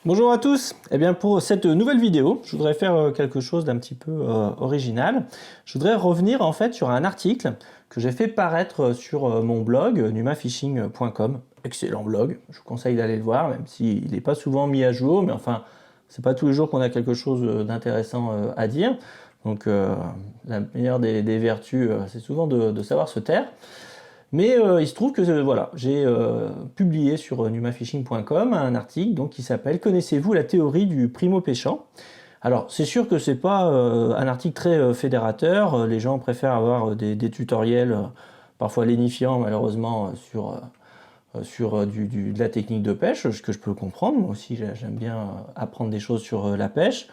Bonjour à tous. Eh bien pour cette nouvelle vidéo, je voudrais faire quelque chose d'un petit peu original. Je voudrais revenir en fait sur un article que j'ai fait paraître sur mon blog numafishing.com. Excellent blog, je vous conseille d'aller le voir, même s'il n'est pas souvent mis à jour, mais enfin, c'est pas tous les jours qu'on a quelque chose d'intéressant à dire. Donc la meilleure des vertus, c'est souvent de savoir se taire. Mais il se trouve que voilà, j'ai publié sur numafishing.com un article donc, qui s'appelle Connaissez-vous la théorie du primo-pêchant? Alors c'est sûr que c'est pas un article très fédérateur, les gens préfèrent avoir des tutoriels parfois lénifiants malheureusement sur de la technique de pêche, ce que je peux comprendre, moi aussi j'aime bien apprendre des choses sur la pêche.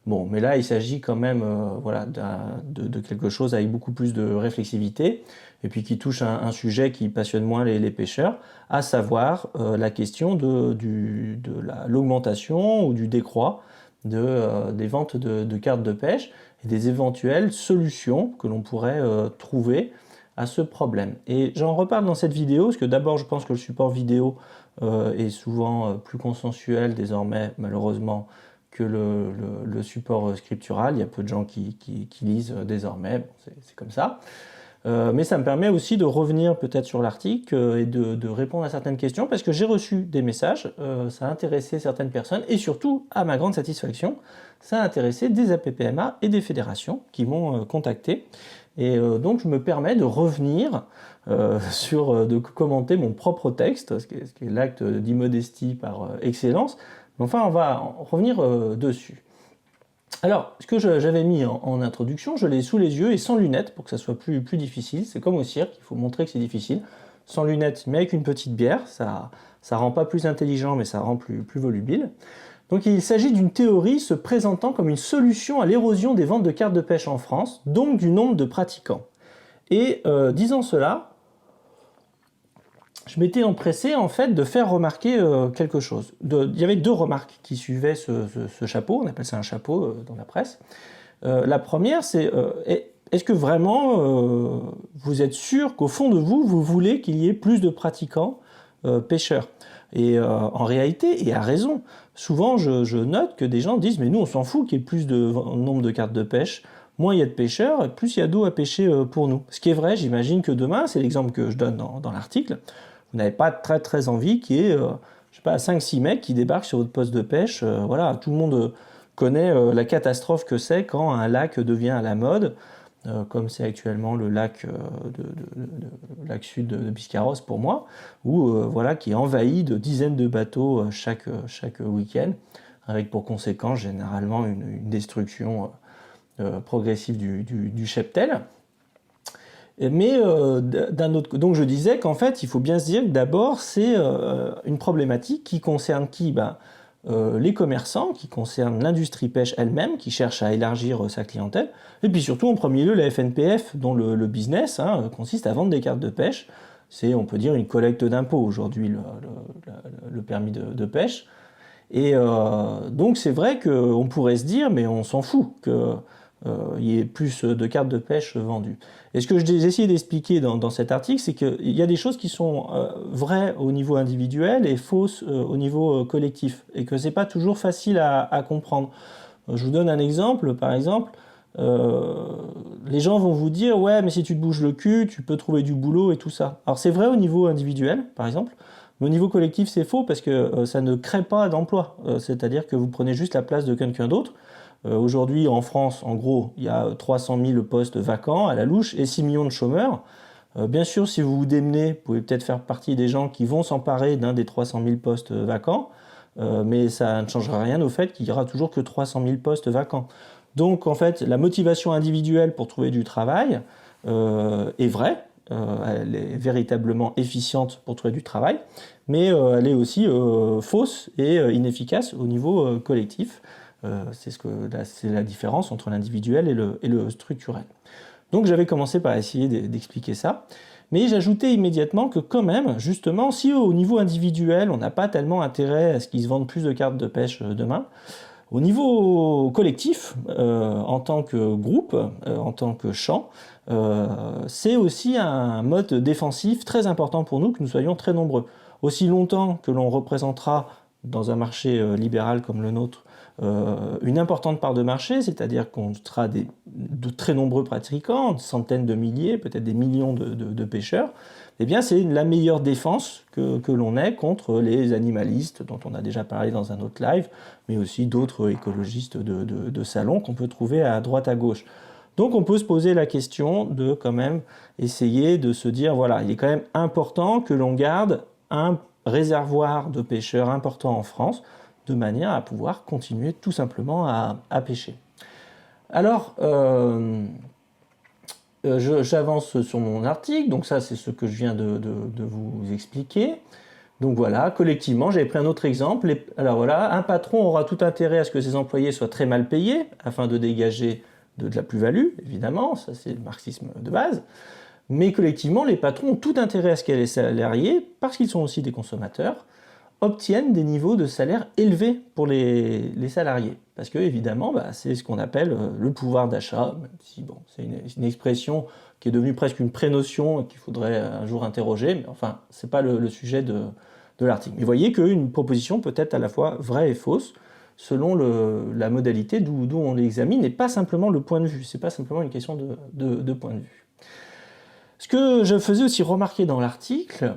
Bon, mais là, il s'agit quand même voilà, de quelque chose avec beaucoup plus de réflexivité et puis qui touche un sujet qui passionne moins les pêcheurs, à savoir la question de l'augmentation ou du décroît des ventes de cartes de pêche et des éventuelles solutions que l'on pourrait trouver à ce problème. Et j'en reparle dans cette vidéo parce que d'abord, je pense que le support vidéo est souvent plus consensuel désormais, malheureusement, que le support scriptural. Il y a peu de gens qui lisent désormais, bon, c'est comme ça. Mais ça me permet aussi de revenir peut-être sur l'article et de répondre à certaines questions parce que j'ai reçu des messages, ça a intéressé certaines personnes et surtout, à ma grande satisfaction, ça a intéressé des APPMA et des fédérations qui m'ont contacté. Et donc je me permets de revenir de commenter mon propre texte, ce qui est l'acte d'immodestie par excellence. Mais enfin, on va revenir dessus. Alors, ce que j'avais mis en introduction, je l'ai sous les yeux et sans lunettes pour que ça soit plus difficile. C'est comme au cirque, il faut montrer que c'est difficile. Sans lunettes, mais avec une petite bière, ça rend pas plus intelligent, mais ça rend plus volubile. Donc il s'agit d'une théorie se présentant comme une solution à l'érosion des ventes de cartes de pêche en France, donc du nombre de pratiquants. Et disant cela, je m'étais empressé en fait de faire remarquer quelque chose. Il y avait deux remarques qui suivaient ce chapeau, on appelle ça un chapeau dans la presse. La première, c'est est-ce que vraiment vous êtes sûr qu'au fond de vous, vous voulez qu'il y ait plus de pratiquants pêcheurs? Et en réalité, et à raison, souvent je note que des gens disent mais nous on s'en fout qu'il y ait plus de nombre de cartes de pêche, moins il y a de pêcheurs, plus il y a d'eau à pêcher pour nous. Ce qui est vrai, j'imagine que demain, c'est l'exemple que je donne dans l'article, vous n'avez pas très envie qu'il y ait, je sais pas, 5-6 mecs qui débarquent sur votre poste de pêche. Voilà, tout le monde connaît la catastrophe que c'est quand un lac devient à la mode, comme c'est actuellement le lac, lac sud de Biscarrosse pour moi, où voilà, qui est envahi de dizaines de bateaux chaque week-end, avec pour conséquence généralement une destruction progressive du cheptel. Mais d'un autre, donc je disais qu'en fait, il faut bien se dire que d'abord, c'est une problématique qui concerne qui? Les commerçants, qui concerne l'industrie pêche elle-même, qui cherche à élargir sa clientèle, et puis surtout en premier lieu la FNPF, dont le business consiste à vendre des cartes de pêche. C'est, on peut dire, une collecte d'impôts aujourd'hui, le permis de pêche. Et donc c'est vrai qu'on pourrait se dire, mais on s'en fout que il y ait plus de cartes de pêche vendues. Et ce que j'ai essayé d'expliquer dans cet article, c'est qu'il y a des choses qui sont vraies au niveau individuel et fausses au niveau collectif, et que c'est pas toujours facile à comprendre. Je vous donne un exemple, par exemple, les gens vont vous dire ouais mais si tu te bouges le cul, tu peux trouver du boulot et tout ça. Alors c'est vrai au niveau individuel, par exemple, mais au niveau collectif c'est faux parce que ça ne crée pas d'emploi, c'est-à-dire que vous prenez juste la place de quelqu'un d'autre. Aujourd'hui, en France, en gros, il y a 300 000 postes vacants à la louche et 6 millions de chômeurs. Bien sûr, si vous vous démenez, vous pouvez peut-être faire partie des gens qui vont s'emparer d'un des 300 000 postes vacants, mais ça ne changera rien au fait qu'il n'y aura toujours que 300 000 postes vacants. Donc, en fait, la motivation individuelle pour trouver du travail est vraie, elle est véritablement efficiente pour trouver du travail, mais elle est aussi fausse et inefficace au niveau collectif. C'est la différence entre l'individuel et le structurel. Donc j'avais commencé par essayer d'expliquer ça, mais j'ajoutais immédiatement que quand même, justement, si au niveau individuel, on n'a pas tellement intérêt à ce qu'ils se vendent plus de cartes de pêche demain, au niveau collectif, en tant que groupe, en tant que champ, c'est aussi un mode défensif très important pour nous que nous soyons très nombreux. Aussi longtemps que l'on représentera dans un marché libéral comme le nôtre, une importante part de marché, c'est-à-dire qu'on sera de très nombreux pratiquants, centaines de milliers, peut-être des millions de pêcheurs, eh bien c'est la meilleure défense que l'on ait contre les animalistes, dont on a déjà parlé dans un autre live, mais aussi d'autres écologistes de salon qu'on peut trouver à droite à gauche. Donc on peut se poser la question de quand même essayer de se dire, voilà, il est quand même important que l'on garde un réservoir de pêcheurs important en France, de manière à pouvoir continuer tout simplement à pêcher. Alors, j'avance sur mon article, donc ça c'est ce que je viens de vous expliquer. Donc voilà, collectivement, j'avais pris un autre exemple. Alors voilà, un patron aura tout intérêt à ce que ses employés soient très mal payés, afin de dégager de la plus-value, évidemment, ça c'est le marxisme de base. Mais collectivement, les patrons ont tout intérêt à ce que les salariés, parce qu'ils sont aussi des consommateurs, obtiennent des niveaux de salaire élevés pour les salariés. Parce que, évidemment, c'est ce qu'on appelle le pouvoir d'achat, même si bon, c'est une expression qui est devenue presque une prénotion et qu'il faudrait un jour interroger, mais enfin, ce n'est pas le sujet de l'article. Mais vous voyez qu'une proposition peut être à la fois vraie et fausse, selon la modalité d'où on l'examine, et pas simplement le point de vue, c'est pas simplement une question de point de vue. Ce que je faisais aussi remarquer dans l'article,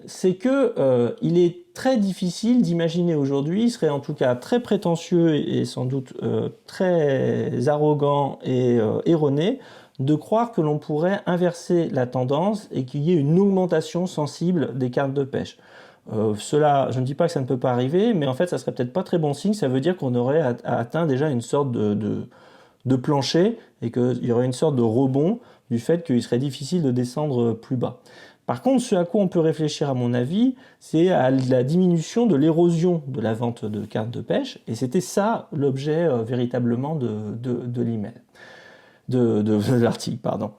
c'est qu'il est très difficile d'imaginer aujourd'hui, il serait en tout cas très prétentieux et sans doute très arrogant et erroné, de croire que l'on pourrait inverser la tendance et qu'il y ait une augmentation sensible des cartes de pêche. Cela, je ne dis pas que ça ne peut pas arriver, mais en fait ça serait peut-être pas très bon signe, ça veut dire qu'on aurait atteint déjà une sorte de plancher et qu'il y aurait une sorte de rebond du fait qu'il serait difficile de descendre plus bas. Par contre, ce à quoi on peut réfléchir à mon avis, c'est à la diminution de l'érosion de la vente de cartes de pêche, et c'était ça l'objet véritablement de l'email, de l'article, pardon.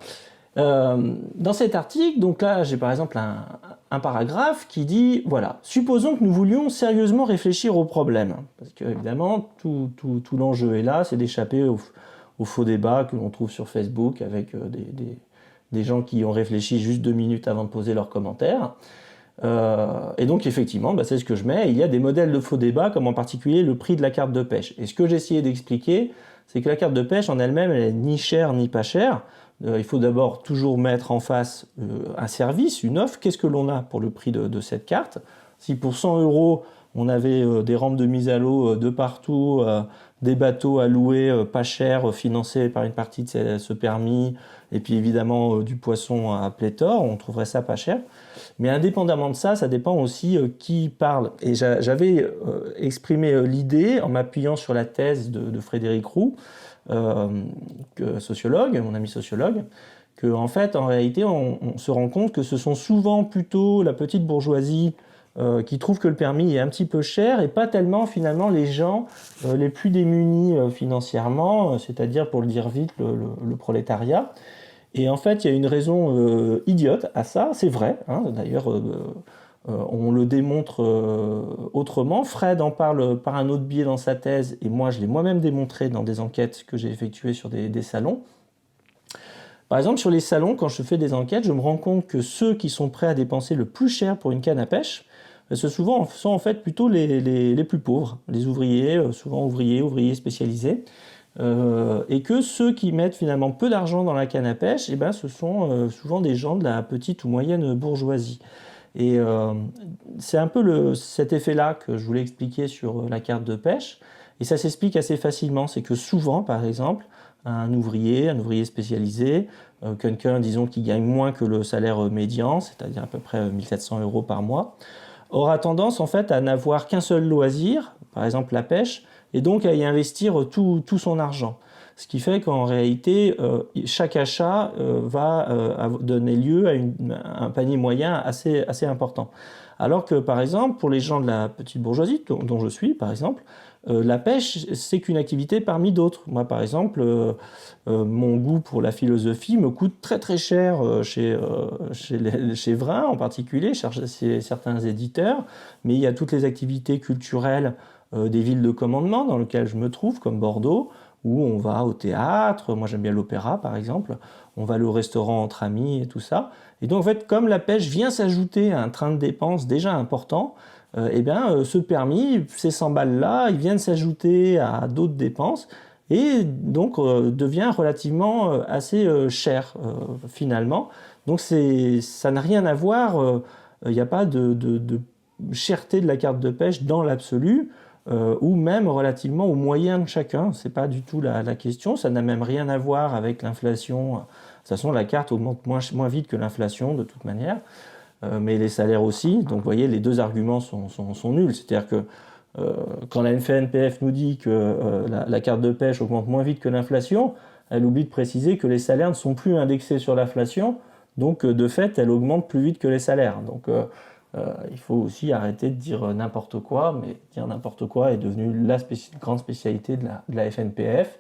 Dans cet article, donc là j'ai par exemple un paragraphe qui dit, voilà, supposons que nous voulions sérieusement réfléchir au problème, parce que évidemment tout l'enjeu est là, c'est d'échapper au faux débat que l'on trouve sur Facebook avec des gens qui ont réfléchi juste 2 minutes avant de poser leurs commentaires. Et donc effectivement, c'est ce que je mets, il y a des modèles de faux débat, comme en particulier le prix de la carte de pêche. Et ce que j'ai essayé d'expliquer, c'est que la carte de pêche en elle-même, elle est ni chère ni pas chère. Il faut d'abord toujours mettre en face un service, une offre. Qu'est-ce que l'on a pour le prix de cette carte? Si pour 100 €, on avait des rampes de mise à l'eau de partout, des bateaux à louer pas cher, financés par une partie de ce permis, et puis évidemment du poisson à pléthore, on trouverait ça pas cher. Mais indépendamment de ça, ça dépend aussi qui parle. Et j'avais exprimé l'idée en m'appuyant sur la thèse de Frédéric Roux, sociologue, mon ami sociologue, que en fait, en réalité, on se rend compte que ce sont souvent plutôt la petite bourgeoisie qui trouve que le permis est un petit peu cher et pas tellement finalement les gens les plus démunis financièrement, c'est-à-dire pour le dire vite le prolétariat. Et en fait il y a une raison idiote à ça, c'est vrai, hein, d'ailleurs on le démontre autrement. Fred en parle par un autre biais dans sa thèse et moi je l'ai moi-même démontré dans des enquêtes que j'ai effectuées sur des salons. Par exemple sur les salons, quand je fais des enquêtes, je me rends compte que ceux qui sont prêts à dépenser le plus cher pour une canne à pêche, ce sont en fait plutôt les plus pauvres, les ouvriers, souvent ouvriers spécialisés, et que ceux qui mettent finalement peu d'argent dans la canne à pêche, ce sont souvent des gens de la petite ou moyenne bourgeoisie. Et c'est un peu cet effet-là que je voulais expliquer sur la carte de pêche, et ça s'explique assez facilement, c'est que souvent, par exemple, un ouvrier spécialisé, quelqu'un, disons, qui gagne moins que le salaire médian, c'est-à-dire à peu près 1 700 € par mois, aura tendance en fait à n'avoir qu'un seul loisir, par exemple la pêche, et donc à y investir tout son argent. Ce qui fait qu'en réalité, chaque achat va donner lieu à un panier moyen assez important. Alors que par exemple, pour les gens de la petite bourgeoisie, dont je suis par exemple, la pêche, c'est qu'une activité parmi d'autres. Moi, par exemple, mon goût pour la philosophie me coûte très très cher chez Vrin en particulier, chez certains éditeurs, mais il y a toutes les activités culturelles des villes de commandement dans lesquelles je me trouve, comme Bordeaux, où on va au théâtre, moi j'aime bien l'opéra par exemple, on va aller au restaurant entre amis et tout ça. Et donc en fait, comme la pêche vient s'ajouter à un train de dépenses déjà important, eh bien, ce permis, ces 100 balles-là, ils viennent s'ajouter à d'autres dépenses et donc devient relativement assez cher finalement. Donc ça n'a rien à voir, il n'y a pas de cherté de la carte de pêche dans l'absolu, ou même relativement aux moyens de chacun. C'est pas du tout la question, ça n'a même rien à voir avec l'inflation. De toute façon, la carte augmente moins vite que l'inflation de toute manière, mais les salaires aussi. Donc vous voyez, les deux arguments sont nuls. C'est-à-dire que quand la FNPF nous dit que la carte de pêche augmente moins vite que l'inflation, elle oublie de préciser que les salaires ne sont plus indexés sur l'inflation, donc de fait, elle augmente plus vite que les salaires. Donc il faut aussi arrêter de dire n'importe quoi, mais dire n'importe quoi est devenu la grande spécialité de la FNPF.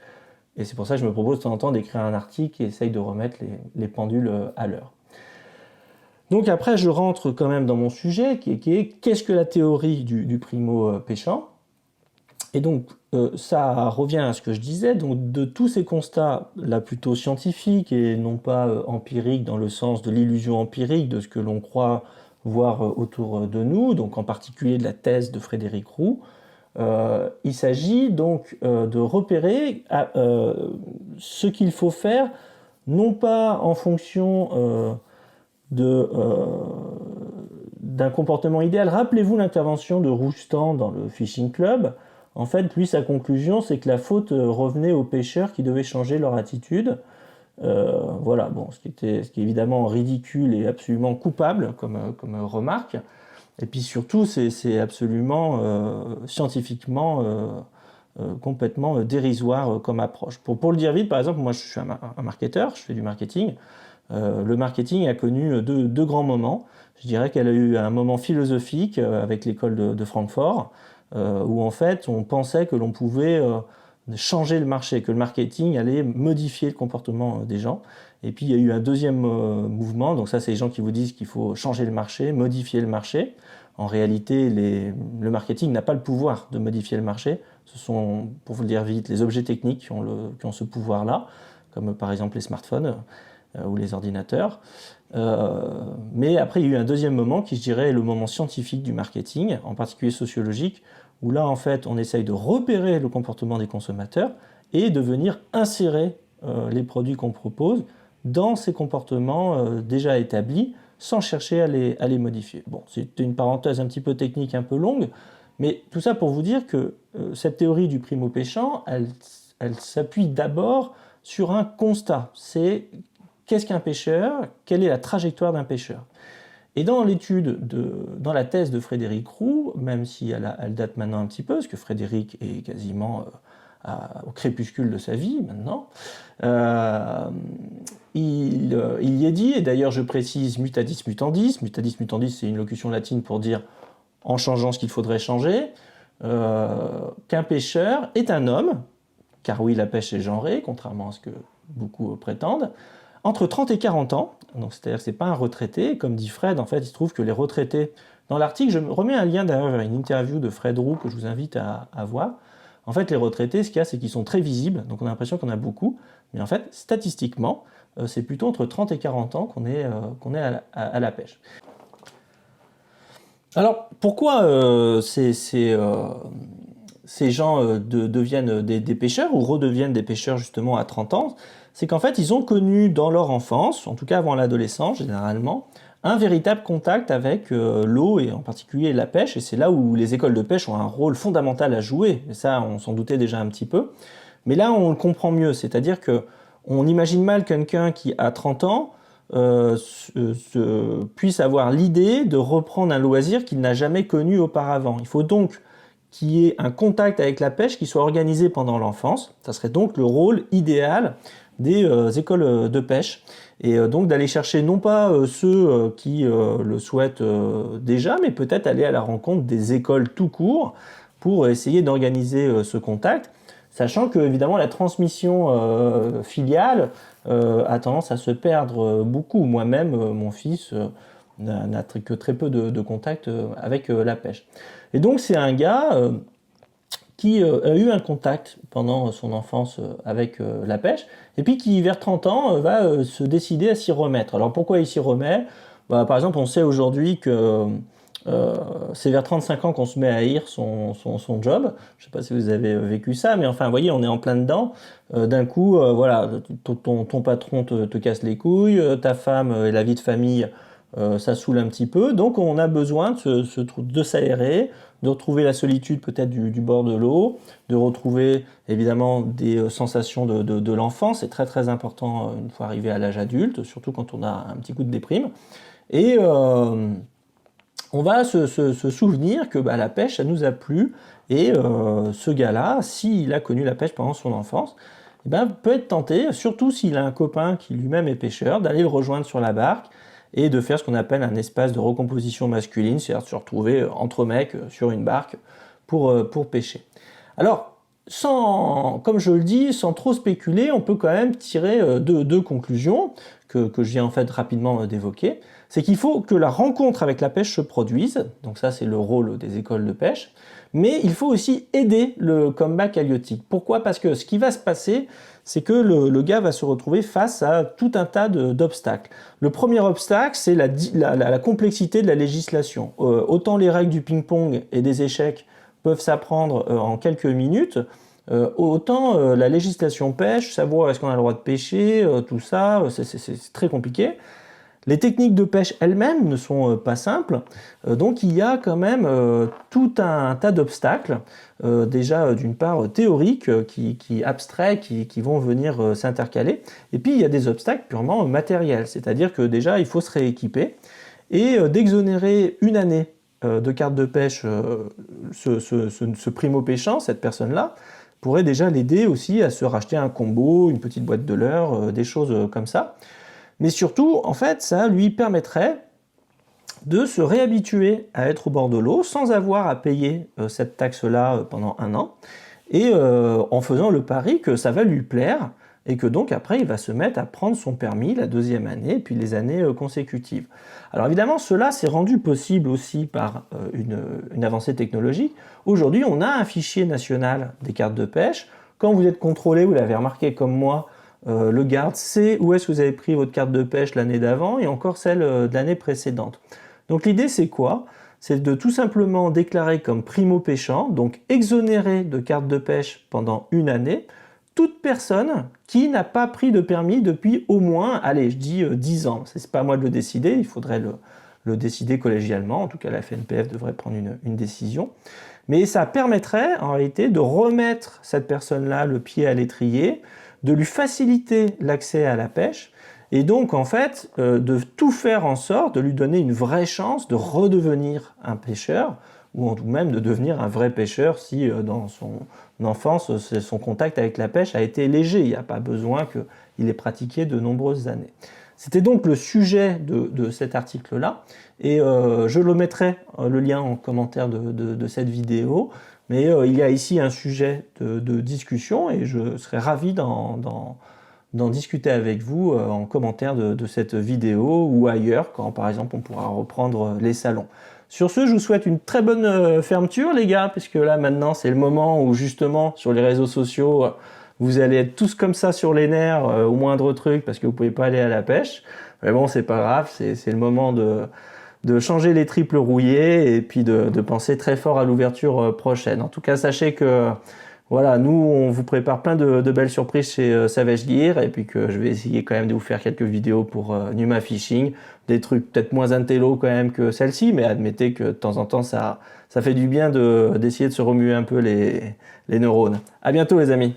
Et c'est pour ça que je me propose de temps en temps d'écrire un article qui essaye de remettre les pendules à l'heure. Donc après, je rentre quand même dans mon sujet, qui est qu'est-ce que la théorie du primo-pêchant? Et donc, ça revient à ce que je disais, donc de tous ces constats, là plutôt scientifiques et non pas empiriques dans le sens de l'illusion empirique de ce que l'on croit voir autour de nous, donc en particulier de la thèse de Frédéric Roux, il s'agit donc de repérer ce qu'il faut faire, non pas en fonction d'un comportement idéal. Rappelez-vous l'intervention de Roustan dans le Fishing Club. En fait, lui, sa conclusion, c'est que la faute revenait aux pêcheurs qui devaient changer leur attitude. Voilà, bon, ce qui est évidemment ridicule et absolument coupable comme remarque. Et puis surtout, c'est absolument scientifiquement complètement dérisoire comme approche. Pour le dire vite, par exemple, moi je suis un marketeur, je fais du marketing. Le marketing a connu deux grands moments. Je dirais qu'elle a eu un moment philosophique avec l'école de Francfort, où en fait on pensait que l'on pouvait changer le marché, que le marketing allait modifier le comportement des gens. Et puis il y a eu un deuxième mouvement, donc ça c'est les gens qui vous disent qu'il faut changer le marché, modifier le marché. En réalité, le marketing n'a pas le pouvoir de modifier le marché. Ce sont, pour vous le dire vite, les objets techniques qui ont ce pouvoir-là, comme par exemple les smartphones ou les ordinateurs. Mais après, il y a eu un deuxième moment qui, je dirais, est le moment scientifique du marketing, en particulier sociologique, où là, en fait, on essaye de repérer le comportement des consommateurs et de venir insérer les produits qu'on propose dans ces comportements déjà établis, sans chercher à les modifier. Bon, c'est une parenthèse un petit peu technique, un peu longue, mais tout ça pour vous dire que cette théorie du primo-pêchant, elle s'appuie d'abord sur un constat. C'est qu'est-ce qu'un pêcheur? Quelle est la trajectoire d'un pêcheur? Et dans dans la thèse de Frédéric Roux, même si elle date maintenant un petit peu, parce que Frédéric est quasiment au crépuscule de sa vie maintenant, il y est dit, et d'ailleurs je précise mutadis mutandis, mutadis mutandis c'est une locution latine pour dire en changeant ce qu'il faudrait changer, qu'un pêcheur est un homme, car oui la pêche est genrée, contrairement à ce que beaucoup prétendent, entre 30 et 40 ans, donc c'est-à-dire que ce n'est pas un retraité, comme dit Fred, en fait il se trouve que les retraités, dans l'article je remets un lien d'ailleurs vers une interview de Fred Roux que je vous invite à voir. En fait les retraités, ce qu'il y a c'est qu'ils sont très visibles, donc on a l'impression qu'on a beaucoup, mais en fait statistiquement c'est plutôt entre 30 et 40 ans qu'on est à la pêche. Alors pourquoi ces gens deviennent des pêcheurs ou redeviennent des pêcheurs justement à 30 ans? C'est qu'en fait, ils ont connu dans leur enfance, en tout cas avant l'adolescence généralement, un véritable contact avec l'eau et en particulier la pêche. Et c'est là où les écoles de pêche ont un rôle fondamental à jouer. Et ça, on s'en doutait déjà un petit peu. Mais là, on le comprend mieux. C'est-à-dire qu'on imagine mal quelqu'un qui a 30 ans puisse avoir l'idée de reprendre un loisir qu'il n'a jamais connu auparavant. Il faut donc qu'il y ait un contact avec la pêche qui soit organisé pendant l'enfance. Ça serait donc le rôle idéal des écoles de pêche, et donc d'aller chercher non pas ceux qui le souhaitent déjà, mais peut-être aller à la rencontre des écoles tout court pour essayer d'organiser ce contact, sachant que évidemment la transmission filiale a tendance à se perdre beaucoup. Moi-même, mon fils n'a que très peu de contact avec la pêche. Et donc c'est un gars qui a eu un contact pendant son enfance avec la pêche, et puis qui, vers 30 ans, va se décider à s'y remettre. Alors pourquoi il s'y remet? Par exemple, on sait aujourd'hui que c'est vers 35 ans qu'on se met à haïr son job. Je ne sais pas si vous avez vécu ça, mais enfin, vous voyez, on est en plein dedans. D'un coup, voilà, ton patron te casse les couilles, ta femme et la vie de famille, ça saoule un petit peu. Donc, on a besoin de s'aérer, de retrouver la solitude peut-être du bord de l'eau, de retrouver évidemment des sensations de l'enfance. C'est très très important une fois arrivé à l'âge adulte, surtout quand on a un petit coup de déprime. Et on va se souvenir que la pêche, ça nous a plu, et ce gars-là, s'il a connu la pêche pendant son enfance, peut être tenté, surtout s'il a un copain qui lui-même est pêcheur, d'aller le rejoindre sur la barque et de faire ce qu'on appelle un espace de recomposition masculine, c'est-à-dire de se retrouver entre mecs sur une barque pour pêcher. Alors, comme je le dis, sans trop spéculer, on peut quand même tirer deux conclusions que je viens en fait rapidement d'évoquer. C'est qu'il faut que la rencontre avec la pêche se produise, donc ça c'est le rôle des écoles de pêche, mais il faut aussi aider le comeback halieutique. Pourquoi? Parce que ce qui va se passer, c'est que le gars va se retrouver face à tout un tas d'obstacles. Le premier obstacle, c'est la complexité de la législation. Autant les règles du ping-pong et des échecs peuvent s'apprendre en quelques minutes, autant la législation pêche, savoir est-ce qu'on a le droit de pêcher, tout ça, c'est très compliqué. Les techniques de pêche elles-mêmes ne sont pas simples, donc il y a quand même tout un tas d'obstacles, déjà d'une part théoriques, abstraits, qui vont venir s'intercaler, et puis il y a des obstacles purement matériels, c'est-à-dire que déjà il faut se rééquiper, et d'exonérer une année de carte de pêche ce primo-pêchant, cette personne-là, pourrait déjà l'aider aussi à se racheter un combo, une petite boîte de leurre, des choses comme ça. Mais surtout, en fait, ça lui permettrait de se réhabituer à être au bord de l'eau sans avoir à payer cette taxe-là pendant un an, et en faisant le pari que ça va lui plaire, et que donc après il va se mettre à prendre son permis la deuxième année, puis les années consécutives. Alors évidemment, cela s'est rendu possible aussi par une avancée technologique. Aujourd'hui, on a un fichier national des cartes de pêche. Quand vous êtes contrôlé, vous l'avez remarqué comme moi, le garde sait où est-ce que vous avez pris votre carte de pêche l'année d'avant et encore celle de l'année précédente. Donc l'idée c'est quoi? C'est de tout simplement déclarer comme primo-pêchant, donc exonérer de carte de pêche pendant une année, toute personne qui n'a pas pris de permis depuis au moins, allez, je dis 10 ans. C'est pas à moi de le décider, il faudrait le décider collégialement, en tout cas la FNPF devrait prendre une décision. Mais ça permettrait en réalité de remettre cette personne-là le pied à l'étrier, de lui faciliter l'accès à la pêche, et donc en fait de tout faire en sorte de lui donner une vraie chance de redevenir un pêcheur, ou même de devenir un vrai pêcheur si dans son enfance son contact avec la pêche a été léger, il n'y a pas besoin qu'il ait pratiqué de nombreuses années. C'était donc le sujet de cet article-là, et je le mettrai le lien en commentaire de cette vidéo, mais il y a ici un sujet de discussion, et je serais ravi d'en discuter avec vous en commentaire de cette vidéo ou ailleurs, quand par exemple on pourra reprendre les salons. Sur ce, je vous souhaite une très bonne fermeture les gars, puisque là maintenant c'est le moment où justement sur les réseaux sociaux, vous allez être tous comme ça sur les nerfs au moindre truc parce que vous pouvez pas aller à la pêche. Mais bon, c'est pas grave, c'est le moment de changer les triples rouillés et puis de penser très fort à l'ouverture prochaine. En tout cas, sachez que voilà, nous on vous prépare plein de belles surprises chez Savage Gear, et puis que je vais essayer quand même de vous faire quelques vidéos pour Numa Fishing, des trucs peut-être moins intello quand même que celle-ci, mais admettez que de temps en temps ça fait du bien d'essayer de se remuer un peu les neurones. À bientôt les amis.